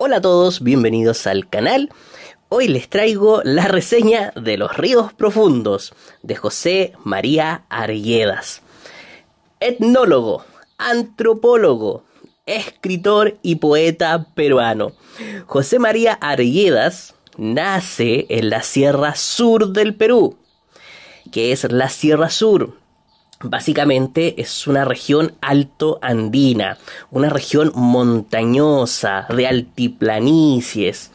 Hola a todos, bienvenidos al canal. Hoy les traigo la reseña de Los ríos profundos de José María Arguedas. Etnólogo, antropólogo, escritor y poeta peruano. José María Arguedas nace en la Sierra Sur del Perú. ¿Qué es la Sierra Sur? Básicamente es una región alto andina, una región montañosa, de altiplanicies.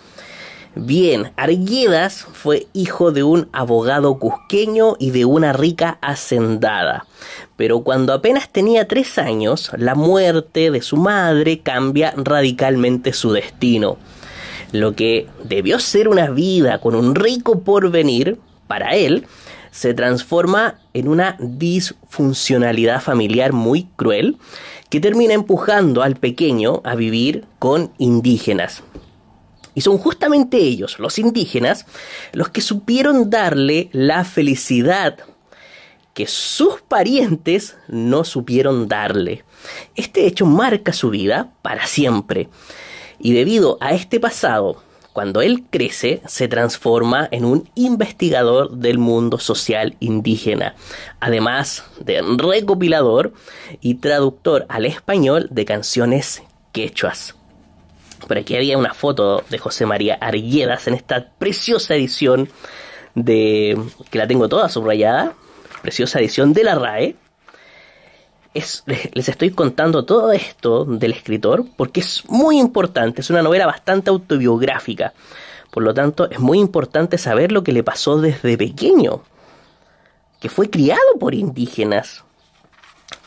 Bien, Arguedas fue hijo de un abogado cusqueño y de una rica hacendada. Pero cuando apenas tenía 3 años, la muerte de su madre cambia radicalmente su destino. Lo que debió ser una vida con un rico porvenir, para él, se transforma en una disfuncionalidad familiar muy cruel que termina empujando al pequeño a vivir con indígenas. Y son justamente ellos, los indígenas, los que supieron darle la felicidad que sus parientes no supieron darle. Este hecho marca su vida para siempre. Y debido a este pasado, cuando él crece, se transforma en un investigador del mundo social indígena, además de recopilador y traductor al español de canciones quechuas. Por aquí había una foto de José María Arguedas en esta preciosa edición que la tengo toda subrayada, preciosa edición de la RAE. Les estoy contando todo esto del escritor porque es muy importante, es una novela bastante autobiográfica. Por lo tanto, es muy importante saber lo que le pasó desde pequeño, que fue criado por indígenas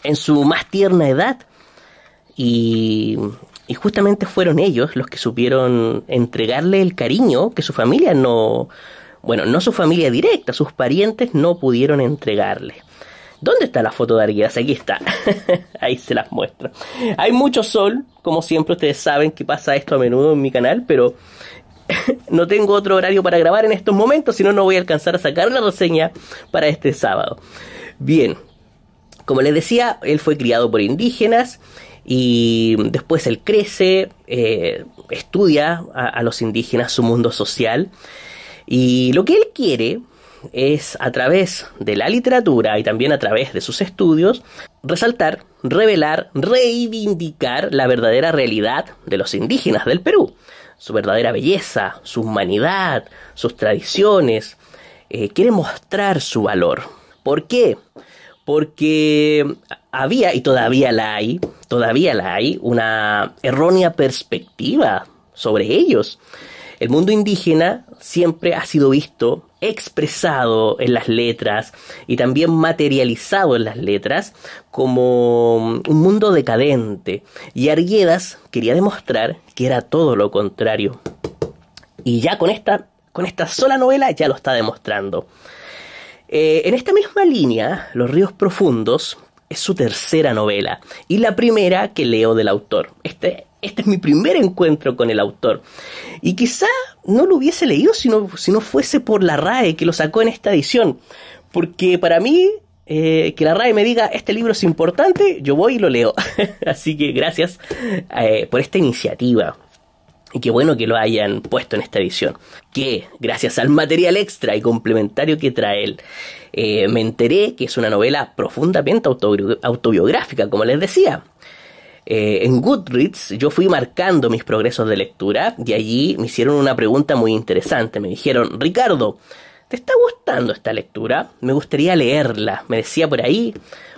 en su más tierna edad. Y justamente fueron ellos los que supieron entregarle el cariño que su familia no su familia directa, sus parientes no pudieron entregarle. ¿Dónde está la foto de Arguedas? Aquí está. Ahí se las muestro. Hay mucho sol, como siempre ustedes saben que pasa esto a menudo en mi canal, pero no tengo otro horario para grabar en estos momentos, si no, no voy a alcanzar a sacar la reseña para este sábado. Bien, como les decía, él fue criado por indígenas y después él crece, estudia a los indígenas su mundo social, y lo que él quiere es, a través de la literatura y también a través de sus estudios, resaltar, revelar, reivindicar la verdadera realidad de los indígenas del Perú, su verdadera belleza, su humanidad, sus tradiciones. Quiere mostrar su valor. ¿Por qué? Porque había, y todavía la hay, una errónea perspectiva sobre ellos. El mundo indígena siempre ha sido visto, expresado en las letras y también materializado en las letras como un mundo decadente. Y Arguedas quería demostrar que era todo lo contrario. Y ya con esta sola novela ya lo está demostrando. En esta misma línea, Los ríos profundos es su tercera novela y la primera que leo del autor. Este es mi primer encuentro con el autor. Y quizá no lo hubiese leído si no fuese por la RAE que lo sacó en esta edición. Porque para mí, que la RAE me diga este libro es importante, yo voy y lo leo. Así que gracias por esta iniciativa. Y qué bueno que lo hayan puesto en esta edición. Que gracias al material extra y complementario que trae él, me enteré que es una novela profundamente autobiográfica, como les decía. En Goodreads yo fui marcando mis progresos de lectura y allí me hicieron una pregunta muy interesante. Me dijeron: Ricardo, ¿te está gustando esta lectura? Me gustaría leerla, me decía por ahí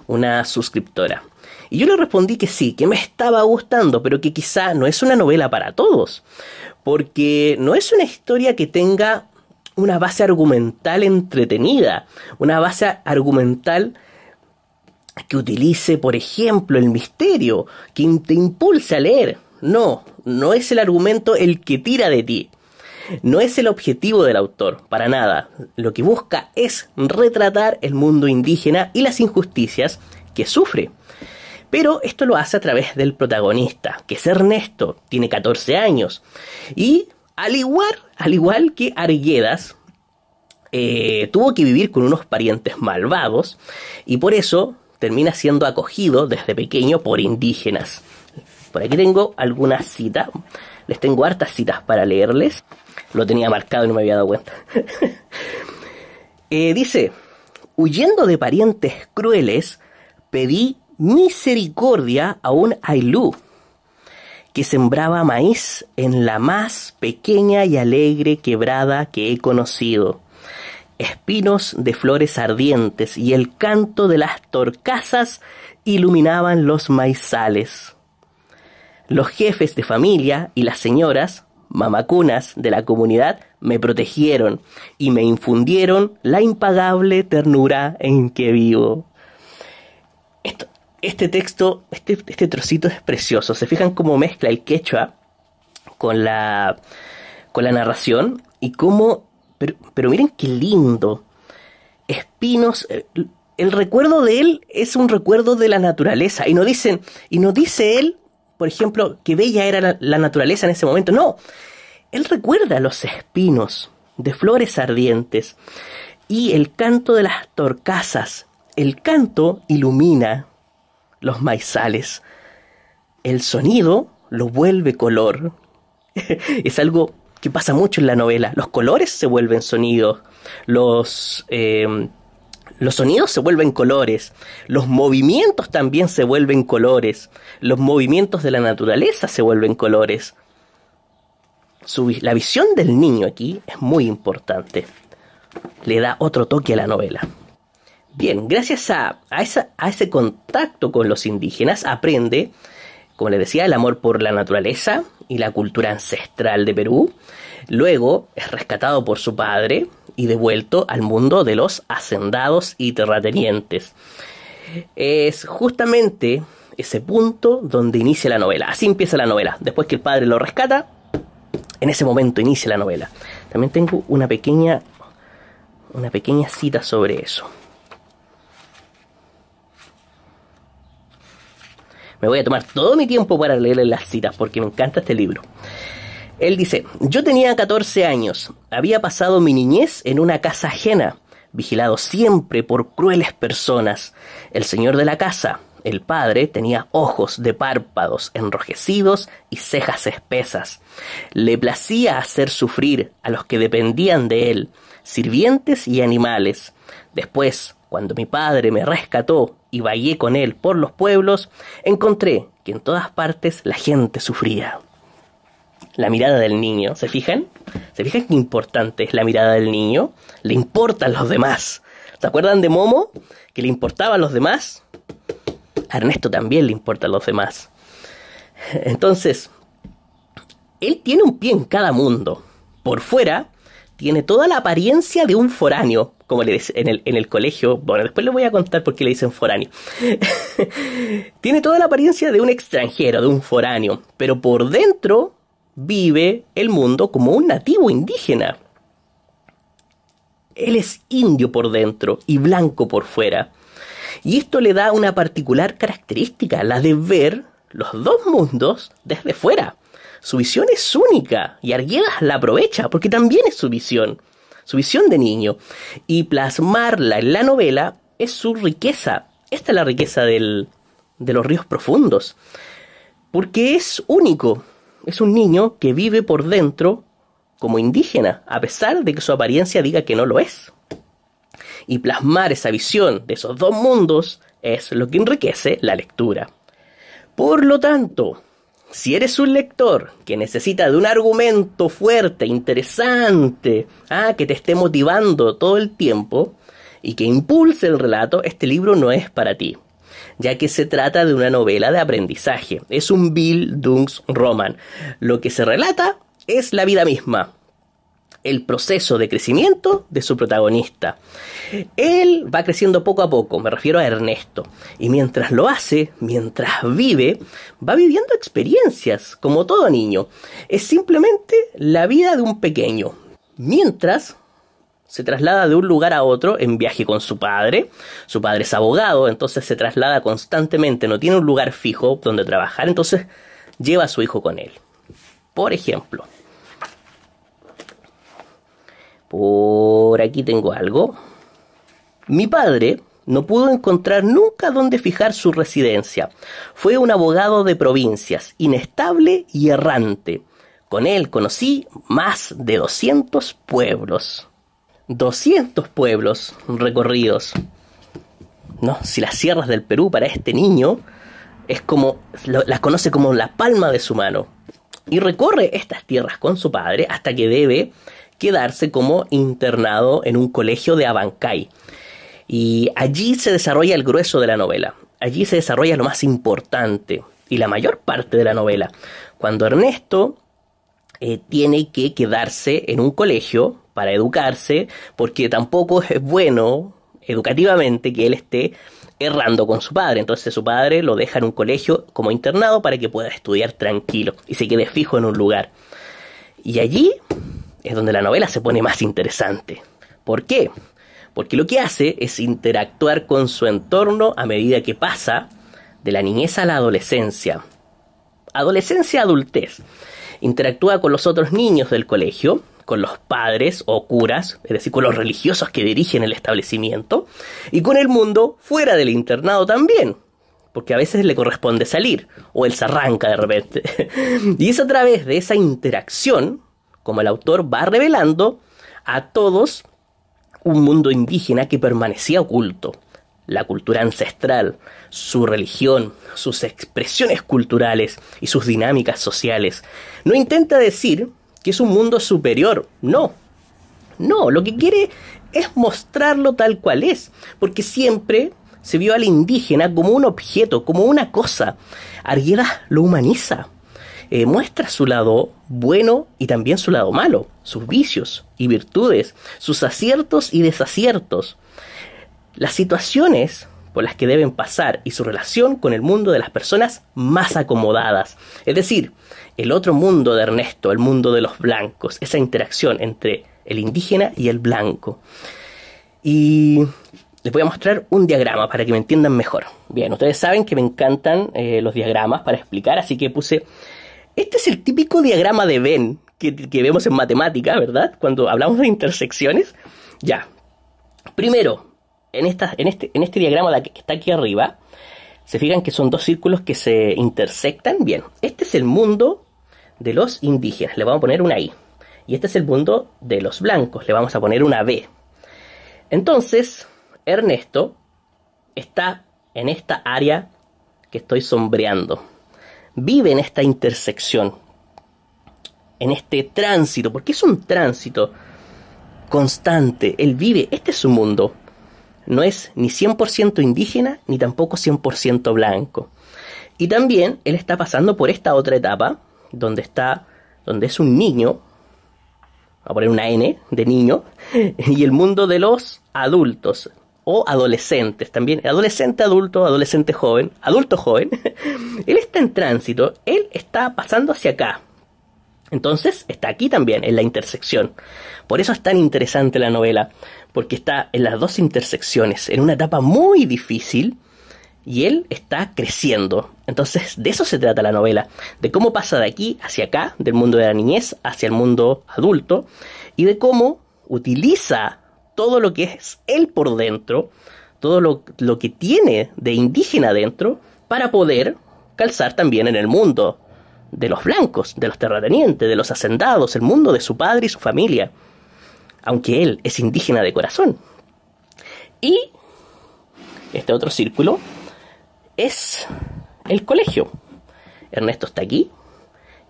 una suscriptora. Y yo le respondí que sí, que me estaba gustando, pero que quizá no es una novela para todos, porque no es una historia que tenga una base argumental entretenida, una base argumental que utilice, por ejemplo, el misterio, que te impulse a leer. No es el argumento el que tira de ti. No es el objetivo del autor, para nada. Lo que busca es retratar el mundo indígena y las injusticias que sufre. Pero esto lo hace a través del protagonista, que es Ernesto, tiene 14 años. Y al igual que Arguedas, tuvo que vivir con unos parientes malvados y por eso termina siendo acogido desde pequeño por indígenas. Por aquí tengo alguna cita. Les tengo hartas citas para leerles. Lo tenía marcado y no me había dado cuenta. Dice, huyendo de parientes crueles, pedí misericordia a un Ailú que sembraba maíz en la más pequeña y alegre quebrada que he conocido. Espinos de flores ardientes y el canto de las torcasas iluminaban los maizales. Los jefes de familia y las señoras, mamacunas de la comunidad, me protegieron y me infundieron la impagable ternura en que vivo. Este texto, este trocito es precioso. ¿Se fijan cómo mezcla el quechua con la narración? Y cómo, pero miren qué lindo. Espinos, el recuerdo de él es un recuerdo de la naturaleza. Y no dice él, por ejemplo, que bella era la naturaleza en ese momento. No, él recuerda los espinos de flores ardientes y el canto de las torcasas. El canto ilumina los maizales. El sonido lo vuelve color. Es algo que pasa mucho en la novela. Los colores se vuelven sonidos. Los sonidos se vuelven colores. Los movimientos también se vuelven colores. Los movimientos de la naturaleza se vuelven colores. La visión del niño aquí es muy importante. Le da otro toque a la novela. Bien, gracias a ese contacto con los indígenas aprende, como les decía, el amor por la naturaleza y la cultura ancestral de Perú. Luego es rescatado por su padre y devuelto al mundo de los hacendados y terratenientes. Es justamente ese punto donde inicia la novela. Así empieza la novela. Después que el padre lo rescata, en ese momento inicia la novela. También tengo una pequeña cita sobre eso. Me voy a tomar todo mi tiempo para leerle las citas porque me encanta este libro. Él dice, yo tenía 14 años, había pasado mi niñez en una casa ajena, vigilado siempre por crueles personas. El señor de la casa, el padre, tenía ojos de párpados enrojecidos y cejas espesas. Le placía hacer sufrir a los que dependían de él, sirvientes y animales. Después, cuando mi padre me rescató y vagué con él por los pueblos, encontré que en todas partes la gente sufría. La mirada del niño, ¿se fijan? ¿Se fijan qué importante es la mirada del niño? Le importan los demás. ¿Se acuerdan de Momo? Que le importaban los demás. A Ernesto también le importan los demás. Entonces, él tiene un pie en cada mundo. Por fuera, tiene toda la apariencia de un foráneo, como le dicen en el colegio. Bueno, después les voy a contar por qué le dicen foráneo. Tiene toda la apariencia de un extranjero, de un foráneo, pero por dentro vive el mundo como un nativo indígena. Él es indio por dentro y blanco por fuera. Y esto le da una particular característica, la de ver los dos mundos desde fuera. Su visión es única y Arguedas la aprovecha porque también es su visión de niño. Y plasmarla en la novela es su riqueza. Esta es la riqueza de los ríos profundos. Porque es único. Es un niño que vive por dentro como indígena, a pesar de que su apariencia diga que no lo es. Y plasmar esa visión de esos dos mundos es lo que enriquece la lectura. Por lo tanto, si eres un lector que necesita de un argumento fuerte, interesante, que te esté motivando todo el tiempo y que impulse el relato, este libro no es para ti, ya que se trata de una novela de aprendizaje. Es un Bildungsroman. Lo que se relata es la vida misma, el proceso de crecimiento de su protagonista. Él va creciendo poco a poco, me refiero a Ernesto, y mientras lo hace, mientras vive, va viviendo experiencias, como todo niño. Es simplemente la vida de un pequeño, mientras se traslada de un lugar a otro en viaje con su padre. Su padre es abogado, entonces se traslada constantemente, no tiene un lugar fijo donde trabajar, entonces lleva a su hijo con él. Por ejemplo, por aquí tengo algo. Mi padre no pudo encontrar nunca dónde fijar su residencia. Fue un abogado de provincias, inestable y errante. Con él conocí más de 200 pueblos. 200 pueblos recorridos. ¿No? Si las sierras del Perú para este niño es como, las conoce como la palma de su mano. Y recorre estas tierras con su padre hasta que debe quedarse como internado en un colegio de Abancay. Y allí se desarrolla el grueso de la novela. Allí se desarrolla lo más importante y la mayor parte de la novela. Cuando Ernesto tiene que quedarse en un colegio para educarse, porque tampoco es bueno educativamente que él esté errando con su padre. Entonces su padre lo deja en un colegio como internado para que pueda estudiar tranquilo y se quede fijo en un lugar. Y allí es donde la novela se pone más interesante. ¿Por qué? Porque lo que hace es interactuar con su entorno a medida que pasa de la niñez a la adolescencia. Adolescencia, adultez. Interactúa con los otros niños del colegio, con los padres o curas, es decir, con los religiosos que dirigen el establecimiento, y con el mundo fuera del internado también, porque a veces le corresponde salir, o él se arranca de repente. Y es a través de esa interacción, como el autor va revelando a todos un mundo indígena que permanecía oculto. La cultura ancestral, su religión, sus expresiones culturales y sus dinámicas sociales. No intenta decir que es un mundo superior, no. No, lo que quiere es mostrarlo tal cual es, porque siempre se vio al indígena como un objeto, como una cosa. Arguedas lo humaniza, muestra su lado bueno y también su lado malo, sus vicios y virtudes, sus aciertos y desaciertos, las situaciones por las que deben pasar y su relación con el mundo de las personas más acomodadas. Es decir, el otro mundo de Ernesto, el mundo de los blancos, esa interacción entre el indígena y el blanco. Y les voy a mostrar un diagrama para que me entiendan mejor. Bien, ustedes saben que me encantan los diagramas para explicar, así que puse... Este es el típico diagrama de Venn que vemos en matemática, ¿verdad? Cuando hablamos de intersecciones. Ya. Primero, en este diagrama que está aquí arriba, se fijan que son dos círculos que se intersectan. Bien, este es el mundo de los indígenas, le vamos a poner una I. Y este es el mundo de los blancos, le vamos a poner una B. Entonces, Ernesto está en esta área que estoy sombreando. Vive en esta intersección, en este tránsito, porque es un tránsito constante. Él vive, este es su mundo. No es ni 100% indígena, ni tampoco 100% blanco. Y también él está pasando por esta otra etapa, donde es un niño, voy a poner una N de niño, y el mundo de los adultos, o adolescentes también, adolescente adulto, adolescente joven, adulto joven. Él está en tránsito, él está pasando hacia acá. Entonces está aquí también, en la intersección. Por eso es tan interesante la novela, porque está en las dos intersecciones, en una etapa muy difícil, y él está creciendo. Entonces de eso se trata la novela, de cómo pasa de aquí hacia acá, del mundo de la niñez hacia el mundo adulto, y de cómo utiliza todo lo que es él por dentro, todo lo que tiene de indígena dentro, para poder calzar también en el mundo de los blancos, de los terratenientes, de los hacendados, el mundo de su padre y su familia, aunque él es indígena de corazón. Y este otro círculo es el colegio. Ernesto está aquí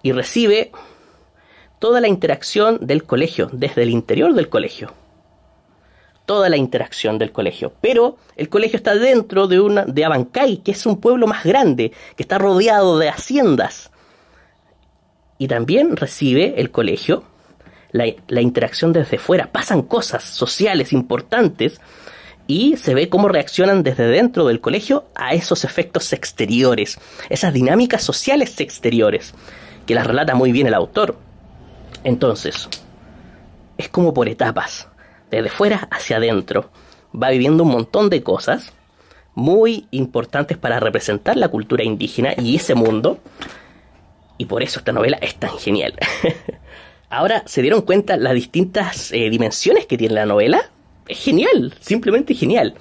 y recibe toda la interacción del colegio, desde el interior del colegio. Toda la interacción del colegio. Pero el colegio está dentro de Abancay, que es un pueblo más grande, que está rodeado de haciendas. Y también recibe el colegio la interacción desde fuera. Pasan cosas sociales importantes y se ve cómo reaccionan desde dentro del colegio a esos efectos exteriores, esas dinámicas sociales exteriores, que las relata muy bien el autor. Entonces, es como por etapas, desde fuera hacia adentro. Va viviendo un montón de cosas muy importantes para representar la cultura indígena y ese mundo. Y por eso esta novela es tan genial. Ahora, ¿se dieron cuenta las distintas dimensiones que tiene la novela? Es genial, simplemente genial.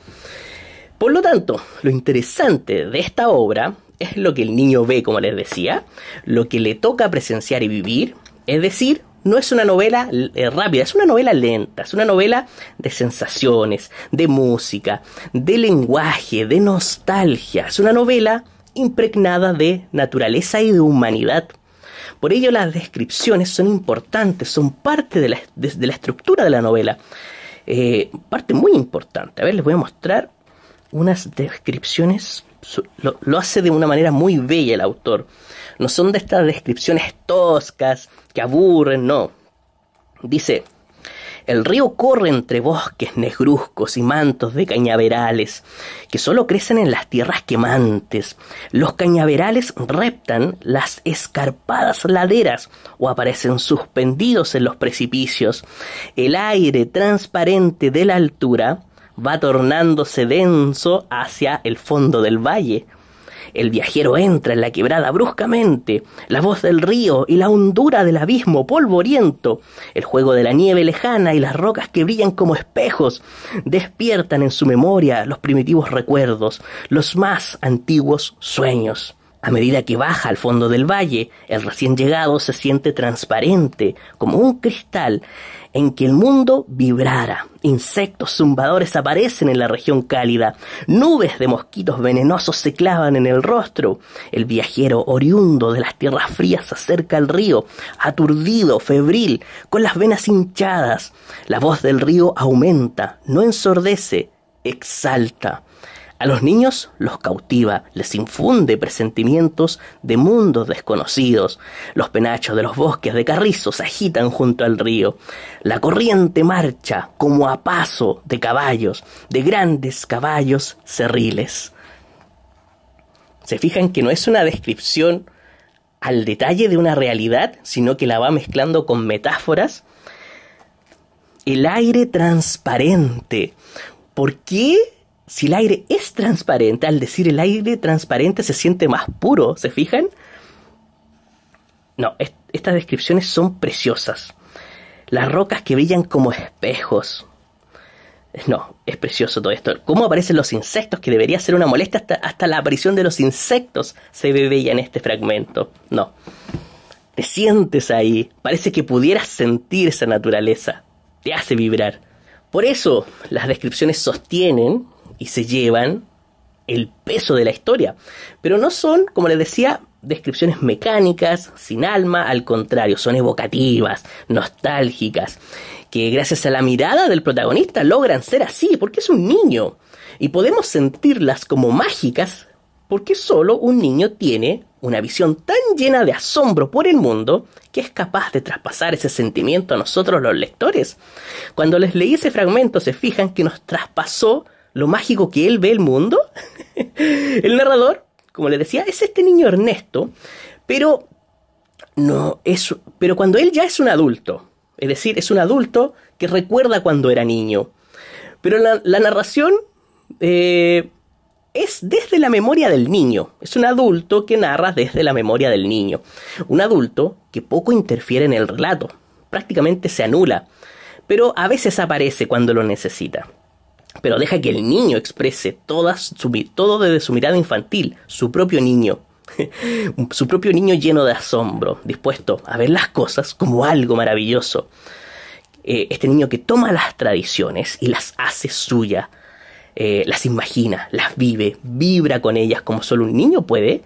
Por lo tanto, lo interesante de esta obra es lo que el niño ve, como les decía, lo que le toca presenciar y vivir, Es decir, no es una novela rápida, es una novela lenta, es una novela de sensaciones, de música, de lenguaje, de nostalgia. Es una novela impregnada de naturaleza y de humanidad. Por ello las descripciones son importantes, son parte de la estructura de la novela. Parte muy importante. A ver, les voy a mostrar unas descripciones. Lo hace de una manera muy bella el autor. No son de estas descripciones toscas que aburren, no. Dice: el río corre entre bosques negruzcos y mantos de cañaverales que solo crecen en las tierras quemantes. Los cañaverales reptan las escarpadas laderas o aparecen suspendidos en los precipicios. El aire transparente de la altura va tornándose denso hacia el fondo del valle. El viajero entra en la quebrada bruscamente, la voz del río y la hondura del abismo polvoriento, el juego de la nieve lejana y las rocas que brillan como espejos, despiertan en su memoria los primitivos recuerdos, los más antiguos sueños. A medida que baja al fondo del valle, el recién llegado se siente transparente, como un cristal, en que el mundo vibrara. Insectos zumbadores aparecen en la región cálida. Nubes de mosquitos venenosos se clavan en el rostro. El viajero oriundo de las tierras frías se acerca al río, aturdido, febril, con las venas hinchadas. La voz del río aumenta, no ensordece, exalta. A los niños los cautiva, les infunde presentimientos de mundos desconocidos. Los penachos de los bosques de carrizo se agitan junto al río. La corriente marcha como a paso de caballos, de grandes caballos cerriles. Se fijan que no es una descripción al detalle de una realidad, sino que la va mezclando con metáforas. El aire transparente. ¿Por qué? Si el aire es transparente, al decir el aire transparente se siente más puro, ¿se fijan? No, estas descripciones son preciosas. Las rocas que brillan como espejos. No, es precioso todo esto. ¿Cómo aparecen los insectos? Que debería ser una molestia, hasta la aparición de los insectos se ve bella en este fragmento. No, te sientes ahí, parece que pudieras sentir esa naturaleza, te hace vibrar. Por eso las descripciones sostienen y se llevan el peso de la historia. Pero no son, como les decía, descripciones mecánicas, sin alma, al contrario, son evocativas, nostálgicas, que gracias a la mirada del protagonista logran ser así, porque es un niño. Y podemos sentirlas como mágicas, porque solo un niño tiene una visión tan llena de asombro por el mundo que es capaz de traspasar ese sentimiento a nosotros los lectores. Cuando les leí ese fragmento, se fijan que nos traspasó lo mágico que él ve el mundo. El narrador, como les decía, es este niño Ernesto, pero cuando él ya es un adulto, es decir, es un adulto que recuerda cuando era niño. Pero la narración es desde la memoria del niño. Es un adulto que narra desde la memoria del niño. Un adulto que poco interfiere en el relato, prácticamente se anula, pero a veces aparece cuando lo necesita. Pero deja que el niño exprese todo desde su mirada infantil, su propio niño. Su propio niño lleno de asombro, dispuesto a ver las cosas como algo maravilloso. Este niño que toma las tradiciones y las hace suya, las imagina, las vive, vibra con ellas como solo un niño puede,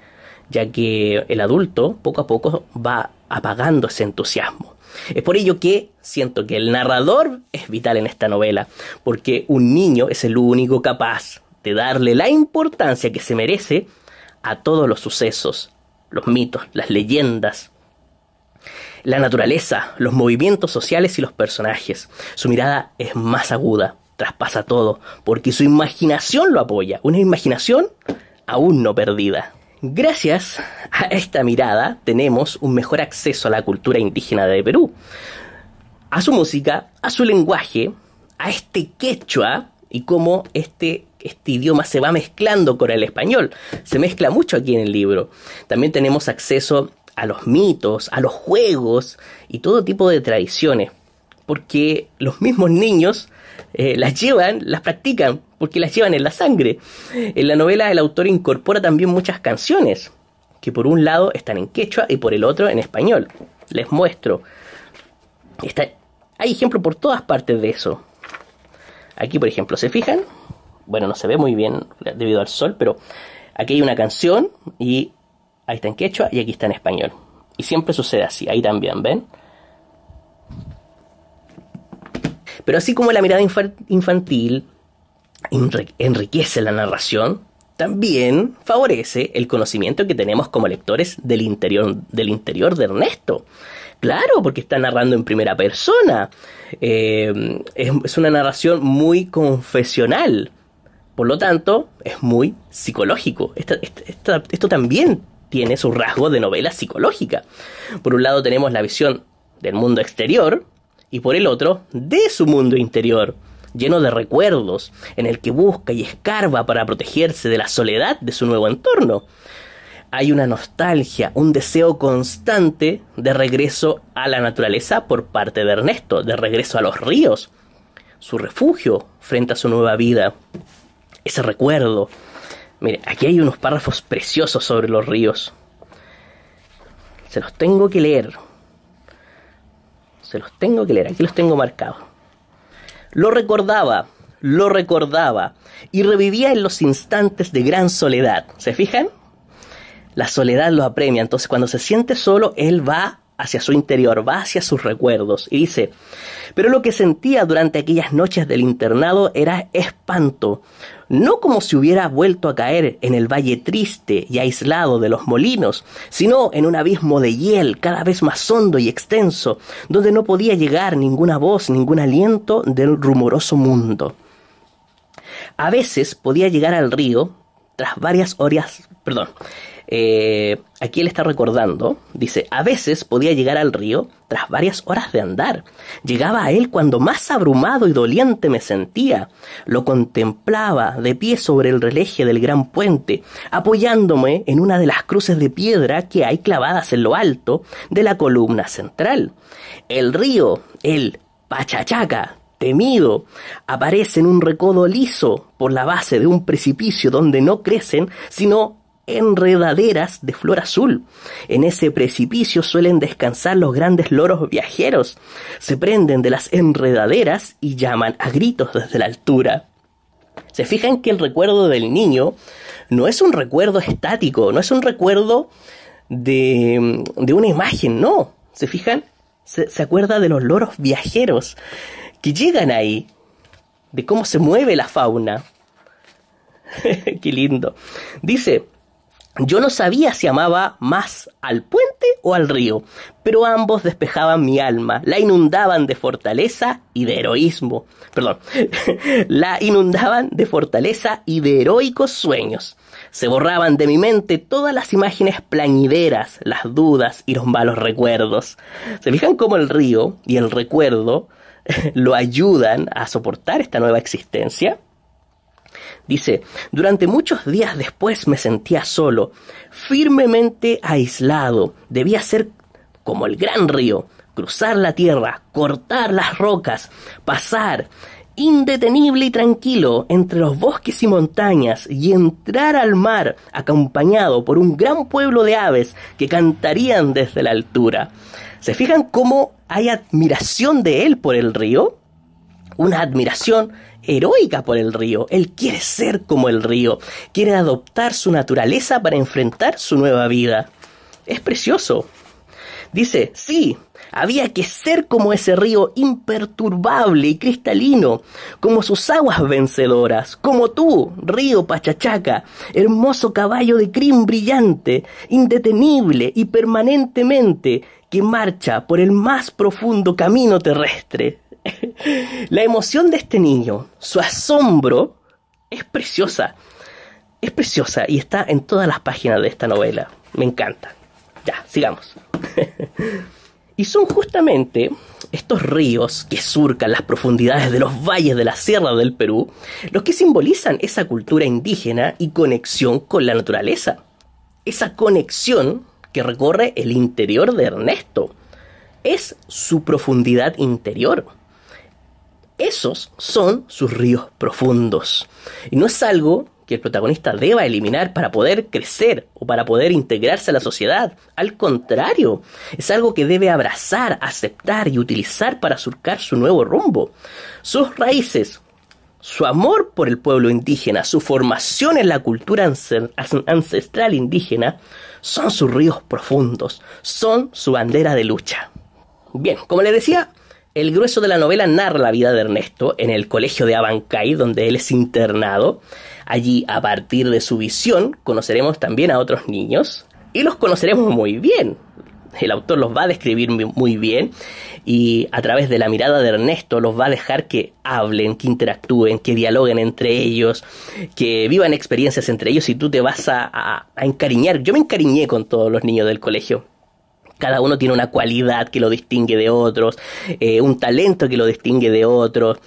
ya que el adulto poco a poco va apagando ese entusiasmo. Es por ello que siento que el narrador es vital en esta novela, porque un niño es el único capaz de darle la importancia que se merece a todos los sucesos, los mitos, las leyendas, la naturaleza, los movimientos sociales y los personajes. Su mirada es más aguda, traspasa todo, porque su imaginación lo apoya, una imaginación aún no perdida. Gracias a esta mirada tenemos un mejor acceso a la cultura indígena de Perú, a su música, a su lenguaje, a este quechua y cómo este idioma se va mezclando con el español. Se mezcla mucho aquí en el libro. También tenemos acceso a los mitos, a los juegos y todo tipo de tradiciones, porque los mismos niños las practican, porque las llevan en la sangre. En la novela el autor incorpora también muchas canciones, que por un lado están en quechua y por el otro en español. Les muestro. Hay ejemplos por todas partes de eso. Aquí, por ejemplo, ¿se fijan? Bueno, no se ve muy bien debido al sol, pero aquí hay una canción y ahí está en quechua y aquí está en español. Y siempre sucede así, ahí también, ¿ven? Pero así como la mirada infantil enriquece la narración, también favorece el conocimiento que tenemos como lectores del interior de Ernesto. Claro, porque está narrando en primera persona. Es una narración muy confesional. Por lo tanto, es muy psicológico. Esto también tiene su rasgo de novela psicológica. Por un lado tenemos la visión del mundo exterior y por el otro de su mundo interior, lleno de recuerdos, en el que busca y escarba para protegerse de la soledad de su nuevo entorno. Hay una nostalgia, un deseo constante de regreso a la naturaleza por parte de Ernesto, de regreso a los ríos, su refugio frente a su nueva vida. Ese recuerdo. Mire, aquí hay unos párrafos preciosos sobre los ríos. Se los tengo que leer. Aquí los tengo marcados. Lo recordaba, y revivía en los instantes de gran soledad. ¿Se fijan? La soledad lo apremia, entonces cuando se siente solo, él va hacia su interior, va hacia sus recuerdos. Y dice, pero lo que sentía durante aquellas noches del internado era espanto. No como si hubiera vuelto a caer en el valle triste y aislado de los molinos, sino en un abismo de hiel cada vez más hondo y extenso, donde no podía llegar ninguna voz, ningún aliento del rumoroso mundo. A veces podía llegar al río tras varias horas, aquí él está recordando, dice, a veces podía llegar al río tras varias horas de andar. Llegaba a él cuando más abrumado y doliente me sentía. Lo contemplaba de pie sobre el releje del gran puente, apoyándome en una de las cruces de piedra que hay clavadas en lo alto de la columna central. El río, el Pachachaca, temido, aparece en un recodo liso por la base de un precipicio donde no crecen sino enredaderas de flor azul. En ese precipicio suelen descansar los grandes loros viajeros. Se prenden de las enredaderas y llaman a gritos desde la altura. Se fijan que el recuerdo del niño no es un recuerdo estático, no es un recuerdo de una imagen, no. ¿Se fijan? Se acuerda de los loros viajeros que llegan ahí, de cómo se mueve la fauna. Qué lindo. Dice, yo no sabía si amaba más al puente o al río, pero ambos despejaban mi alma, la inundaban de fortaleza y de heroísmo. La inundaban de fortaleza y de heroicos sueños. Se borraban de mi mente todas las imágenes plañideras, las dudas y los malos recuerdos. ¿Se fijan cómo el río y el recuerdo lo ayudan a soportar esta nueva existencia? Dice, durante muchos días después me sentía solo, firmemente aislado. Debía ser como el gran río, cruzar la tierra, cortar las rocas, pasar indetenible y tranquilo entre los bosques y montañas y entrar al mar acompañado por un gran pueblo de aves que cantarían desde la altura. ¿Se fijan cómo hay admiración de él por el río? Una admiración heroica por el río. Él quiere ser como el río, quiere adoptar su naturaleza para enfrentar su nueva vida. Es precioso. Dice, sí, había que ser como ese río imperturbable y cristalino, como sus aguas vencedoras, como tú, río Pachachaca, hermoso caballo de crin brillante, indetenible y permanentemente, que marcha por el más profundo camino terrestre. La emoción de este niño, su asombro, es preciosa y está en todas las páginas de esta novela. Me encanta. Ya, sigamos. Y son justamente estos ríos que surcan las profundidades de los valles de la Sierra del Perú los que simbolizan esa cultura indígena y conexión con la naturaleza. Esa conexión que recorre el interior de Ernesto. Es su profundidad interior. Esos son sus ríos profundos. Y no es algo que el protagonista deba eliminar para poder crecer o para poder integrarse a la sociedad. Al contrario, es algo que debe abrazar, aceptar y utilizar para surcar su nuevo rumbo. Sus raíces, su amor por el pueblo indígena, su formación en la cultura ancestral indígena, son sus ríos profundos, son su bandera de lucha. Bien, como les decía, el grueso de la novela narra la vida de Ernesto en el colegio de Abancay, donde él es internado. Allí, a partir de su visión, conoceremos también a otros niños y los conoceremos muy bien. El autor los va a describir muy bien y a través de la mirada de Ernesto los va a dejar que hablen, que interactúen, que dialoguen entre ellos, que vivan experiencias entre ellos y tú te vas a encariñar. Yo me encariñé con todos los niños del colegio. Cada uno tiene una cualidad que lo distingue de otros, un talento que lo distingue de otros,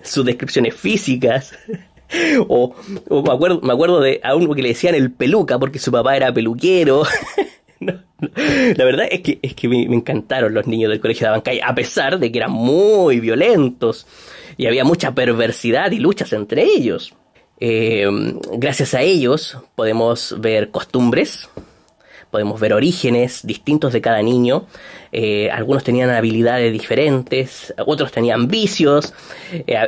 sus descripciones físicas. O me acuerdo de a uno que le decían el peluca porque su papá era peluquero. No. La verdad es que me encantaron los niños del colegio de Abancay, a pesar de que eran muy violentos y había mucha perversidad y luchas entre ellos. Gracias a ellos podemos ver costumbres, podemos ver orígenes distintos de cada niño. Algunos tenían habilidades diferentes, otros tenían vicios,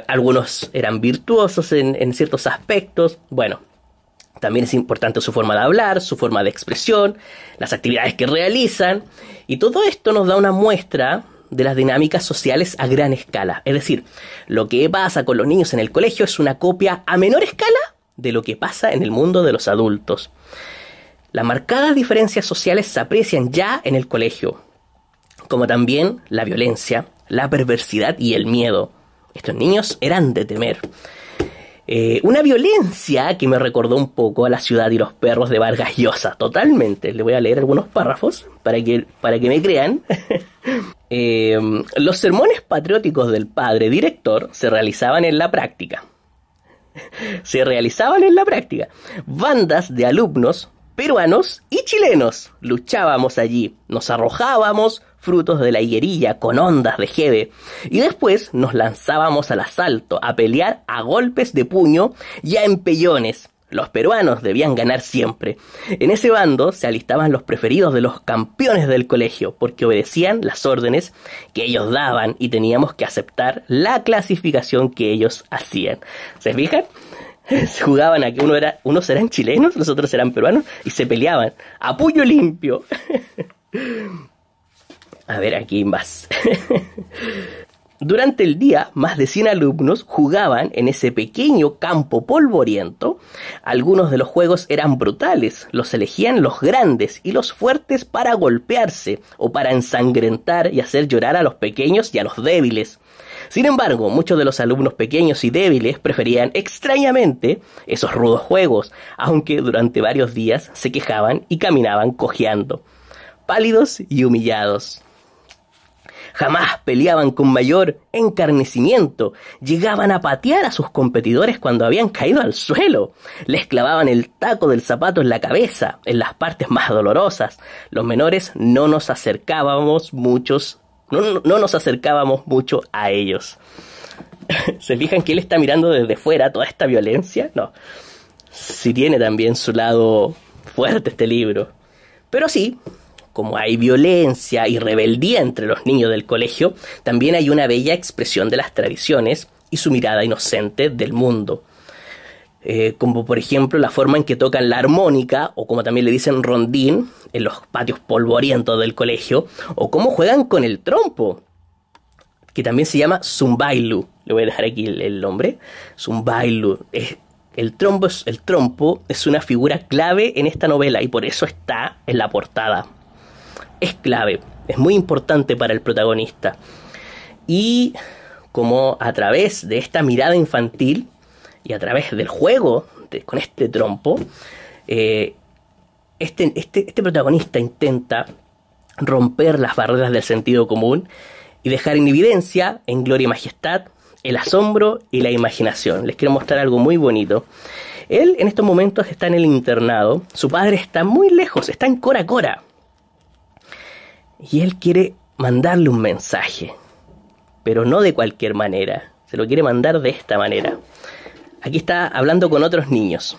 algunos eran virtuosos en ciertos aspectos. Bueno, también es importante su forma de hablar, su forma de expresión, las actividades que realizan. Y todo esto nos da una muestra de las dinámicas sociales a gran escala. Es decir, lo que pasa con los niños en el colegio es una copia a menor escala de lo que pasa en el mundo de los adultos. Las marcadas diferencias sociales se aprecian ya en el colegio, como también la violencia, la perversidad y el miedo. Estos niños eran de temer. Una violencia que me recordó un poco a La ciudad y los perros de Vargas Llosa, totalmente. Le voy a leer algunos párrafos para que me crean. Los sermones patrióticos del padre director se realizaban en la práctica. Bandas de alumnos peruanos y chilenos luchábamos allí, nos arrojábamos frutos de la higuerilla con ondas de jeve y después nos lanzábamos al asalto a pelear a golpes de puño y a empellones. Los peruanos debían ganar siempre. En ese bando se alistaban los preferidos de los campeones del colegio porque obedecían las órdenes que ellos daban y teníamos que aceptar la clasificación que ellos hacían. ¿Se fijan? Se jugaban a que unos eran chilenos, los otros eran peruanos y se peleaban a puño limpio. A ver, aquí más. Durante el día, más de 100 alumnos jugaban en ese pequeño campo polvoriento. Algunos de los juegos eran brutales, los elegían los grandes y los fuertes para golpearse o para ensangrentar y hacer llorar a los pequeños y a los débiles. Sin embargo, muchos de los alumnos pequeños y débiles preferían extrañamente esos rudos juegos, aunque durante varios días se quejaban y caminaban cojeando, pálidos y humillados. Jamás peleaban con mayor encarnecimiento, llegaban a patear a sus competidores cuando habían caído al suelo, les clavaban el taco del zapato en la cabeza, en las partes más dolorosas. Los menores no nos acercábamos mucho a ellos. ¿Se fijan que él está mirando desde fuera toda esta violencia? No. Sí tiene también su lado fuerte este libro. Pero sí, como hay violencia y rebeldía entre los niños del colegio, también hay una bella expresión de las tradiciones y su mirada inocente del mundo. Como por ejemplo la forma en que tocan la armónica, o como también le dicen rondín, en los patios polvorientos del colegio, o cómo juegan con el trompo, que también se llama zumbailu. Le voy a dejar aquí el nombre. Zumbailu. El trompo es una figura clave en esta novela y por eso está en la portada. Es clave, es muy importante para el protagonista. Y como a través de esta mirada infantil y a través del juego con este trompo, este protagonista intenta romper las barreras del sentido común y dejar en evidencia, en gloria y majestad, el asombro y la imaginación. Les quiero mostrar algo muy bonito. Él en estos momentos está en el internado, su padre está muy lejos, está en Cora Cora. Y él quiere mandarle un mensaje, pero no de cualquier manera, se lo quiere mandar de esta manera. Aquí está hablando con otros niños.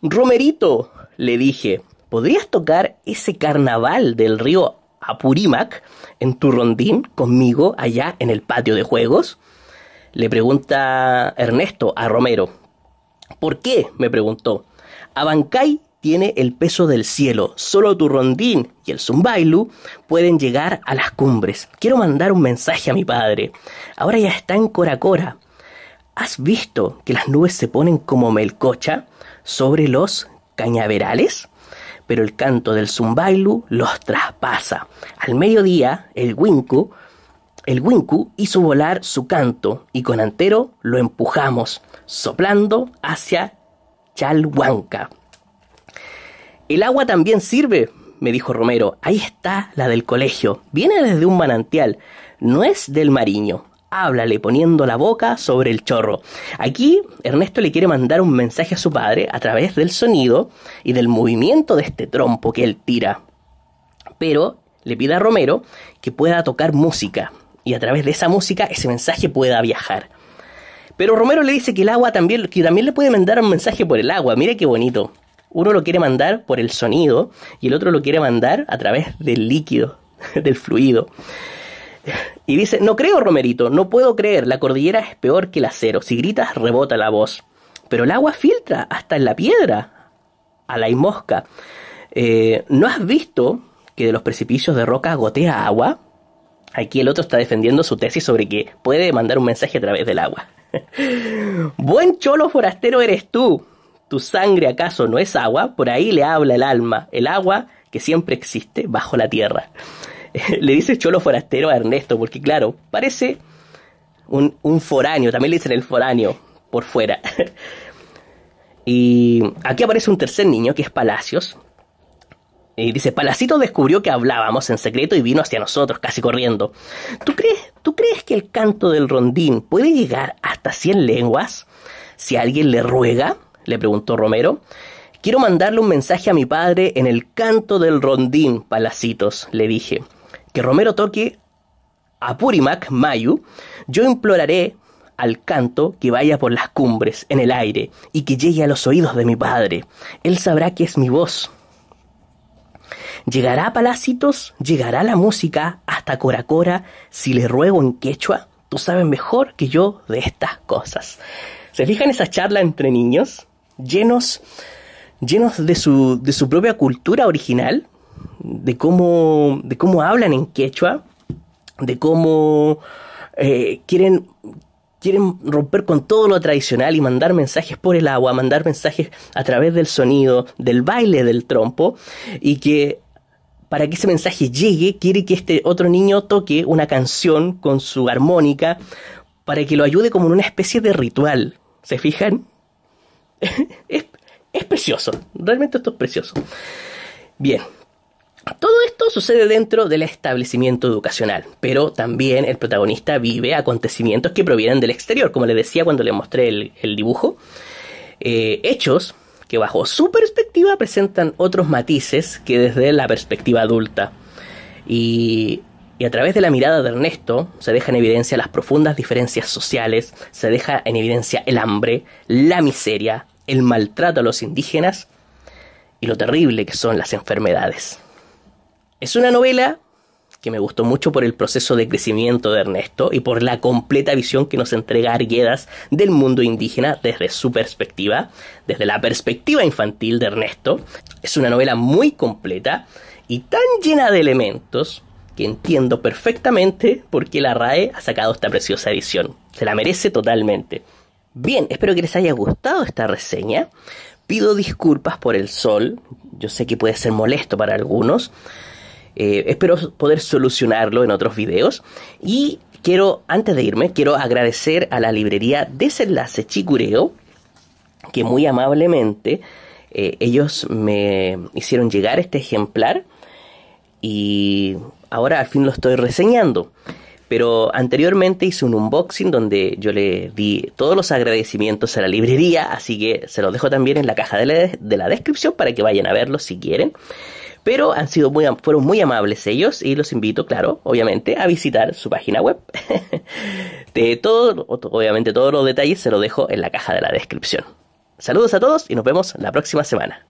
Romerito, le dije, ¿podrías tocar ese carnaval del río Apurímac en tu rondín conmigo allá en el patio de juegos? Le pregunta Ernesto a Romero. ¿Por qué?, me preguntó. Abancay tiene el peso del cielo. Solo tu rondín y el Zumbailu pueden llegar a las cumbres. Quiero mandar un mensaje a mi padre. Ahora ya está en Cora Cora. ¿Has visto que las nubes se ponen como melcocha sobre los cañaverales? Pero el canto del Zumbailu los traspasa. Al mediodía, el Winku hizo volar su canto y con Antero lo empujamos, soplando hacia Chalhuanca. El agua también sirve, me dijo Romero. Ahí está la del colegio. Viene desde un manantial. No es del Mariño. Háblale poniendo la boca sobre el chorro. Aquí Ernesto le quiere mandar un mensaje a su padre a través del sonido y del movimiento de este trompo que él tira. Pero le pide a Romero que pueda tocar música y a través de esa música ese mensaje pueda viajar. Pero Romero le dice que el agua también le puede mandar un mensaje por el agua. Mire qué bonito. Uno lo quiere mandar por el sonido y el otro lo quiere mandar a través del líquido, del fluido. Y dice, no creo, Romerito, no puedo creer, la cordillera es peor que el acero. Si gritas, rebota la voz. Pero el agua filtra hasta en la piedra, a la mosca. ¿No has visto que de los precipicios de roca gotea agua? Aquí el otro está defendiendo su tesis sobre que puede mandar un mensaje a través del agua. Buen cholo forastero eres tú. ¿Tu sangre acaso no es agua? Por ahí le habla el alma, el agua que siempre existe bajo la tierra. Le dice cholo forastero a Ernesto, porque claro, parece un foráneo, también le dicen el foráneo por fuera. Y aquí aparece un tercer niño, que es Palacios. Y dice, Palacito descubrió que hablábamos en secreto y vino hacia nosotros, casi corriendo. ¿Tú crees que el canto del rondín puede llegar hasta 100 lenguas? Si alguien le ruega, le preguntó Romero. Quiero mandarle un mensaje a mi padre en el canto del rondín, Palacitos, le dije. Que Romero toque Apurímac Mayu. Yo imploraré al canto que vaya por las cumbres, en el aire, y que llegue a los oídos de mi padre. Él sabrá que es mi voz. ¿Llegará, Palacitos? ¿Llegará la música hasta Cora Cora si le ruego en quechua? Tú sabes mejor que yo de estas cosas. ¿Se fijan esa charla entre niños? Llenos de su propia cultura original, de cómo hablan en quechua, de cómo quieren romper con todo lo tradicional y mandar mensajes por el agua, mandar mensajes a través del sonido, del baile del trompo, y que para que ese mensaje llegue, quiere que este otro niño toque una canción con su armónica para que lo ayude como en una especie de ritual. ¿Se fijan? Es precioso, realmente esto es precioso. Bien, todo esto sucede dentro del establecimiento educacional, pero también el protagonista vive acontecimientos que provienen del exterior, como les decía cuando les mostré el dibujo. Hechos que bajo su perspectiva presentan otros matices que desde la perspectiva adulta. Y a través de la mirada de Ernesto se deja en evidencia las profundas diferencias sociales, se deja en evidencia el hambre, la miseria, el maltrato a los indígenas y lo terrible que son las enfermedades. Es una novela que me gustó mucho por el proceso de crecimiento de Ernesto y por la completa visión que nos entrega Arguedas del mundo indígena desde su perspectiva, desde la perspectiva infantil de Ernesto. Es una novela muy completa y tan llena de elementos que entiendo perfectamente por qué la RAE ha sacado esta preciosa edición. Se la merece totalmente. Bien, espero que les haya gustado esta reseña. Pido disculpas por el sol. Yo sé que puede ser molesto para algunos. Espero poder solucionarlo en otros videos. Y antes de irme, quiero agradecer a la librería Desenlace Chicureo, que muy amablemente ellos me hicieron llegar este ejemplar. Y ahora al fin lo estoy reseñando. Pero anteriormente hice un unboxing donde yo le di todos los agradecimientos a la librería, así que se los dejo también en la caja de la descripción para que vayan a verlo si quieren. Pero fueron muy amables ellos y los invito, claro, obviamente, a visitar su página web. Obviamente todos los detalles se los dejo en la caja de la descripción. Saludos a todos y nos vemos la próxima semana.